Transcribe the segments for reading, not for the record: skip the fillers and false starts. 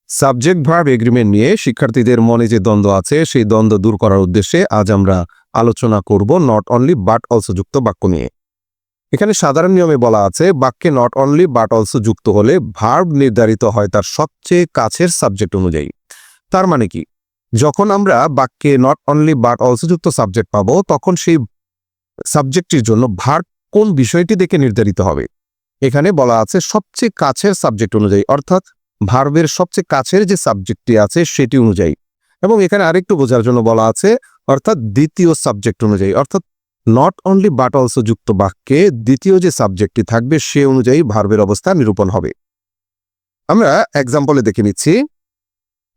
Subject verb agreement নিয়ে শিক্ষার্থীদের মনে যে দ্বন্দ্ব আছে সেই দ্বন্দ্ব দূর করার উদ্দেশ্যে আজ আমরা আলোচনা করব নট অনলি বাট অলসো যুক্ত বাক্য নিয়ে। এখানে সাধারণ নিয়মে বলা আছে বাক্যে নট অনলি বাট অলসো যুক্ত হলে ভার্ব নির্ধারিত হয় তার সবচেয়ে কাছের সাবজেক্ট অনুযায়ী। তার মানে কি, যখন আমরা বাক্যে নট অনলি বাট অলসো যুক্ত সাবজেক্ট পাবো তখন সেই সাবজেক্টটির জন্য ভার্ব কোন বিষয়টি দেখে নির্ধারিত হবে। এখানে বলা আছে সবচেয়ে কাছের সাবজেক্ট অনুযায়ী, অর্থাৎ ভার্বের সবচেয়ে কাছের যে সাবজেক্টটি আছে সেটি অনুযায়ী। এবং এখানে আরেকটু বোঝার জন্য বলা আছে অর্থাৎ দ্বিতীয় সাবজেক্ট অনুযায়ী, অর্থাৎ নট অনলি বাট অলসো যুক্ত বাক্যে দ্বিতীয় যে সাবজেক্টটি থাকবে সে অনুযায়ী ভার্বের অবস্থা নিরূপণ হবে। আমরা এক্সাম্পলে দেখে নিচ্ছি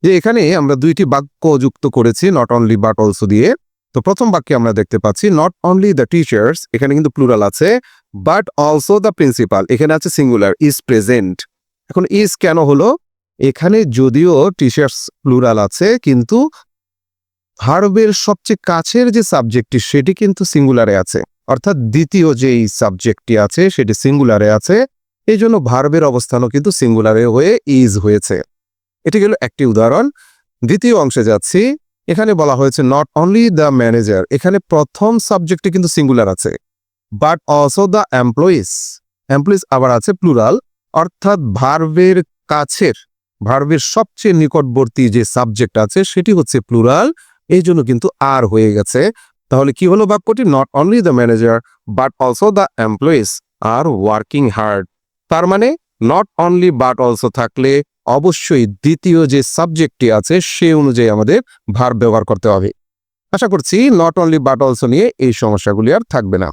যে এখানে আমরা দুইটি বাক্য যুক্ত করেছি নট অনলি বাট অলসো দিয়ে। তো প্রথম বাক্যে আমরা দেখতে পাচ্ছি নট অনলি দ্য টিচার্স, এখানে কিন্তু প্লুরাল আছে, বাট অলসো দ্য প্রিন্সিপাল, এখানে আছে সিঙ্গুলার, ইজ প্রেজেন্ট। এখন ইজ কেন হলো? এখানে যদিও টিচার্স প্লুরাল আছে কিন্তু ভার্বের সবচেয়ে কাছের যে সাবজেক্টটি সেটি কিন্তু সিঙ্গুলারে আছে, অর্থাৎ দ্বিতীয় যেই সাবজেক্টটি আছে সেটি সিঙ্গুলারে আছে, এই জন্য ভার্বের অবস্থানও কিন্তু সিঙ্গুলারে হয়ে ইজ হয়েছে। এটি গেল একটি উদাহরণ। দ্বিতীয় অংশে যাচ্ছি। এখানে বলা হয়েছে নট অনলি দ্য ম্যানেজার, এখানে প্রথম সাবজেক্টে কিন্তু সিঙ্গুলার আছে, but also the employees, employees আবার আছে প্লুরাল, অর্থাৎ ভার্বের কাছের, ভার্বের সবচেয়ে নিকটবর্তী যে সাবজেক্ট আছে সেটি হচ্ছে প্লুরাল, এই জন্য কিন্তু আর হয়ে গেছে। তাহলে কি হলো বাক্যটি? Not only the manager but also the employees are working hard. তার মানে নট অনলি বাট অলসো থাকলে অবশ্যই দ্বিতীয় যে সাবজেক্টটি আছে সে অনুযায়ী আমাদের ভার্ব ব্যবহার করতে হবে। আশা করছি নট অনলি বাট অলসো নিয়ে এই সমস্যাগুলি আর থাকবে না।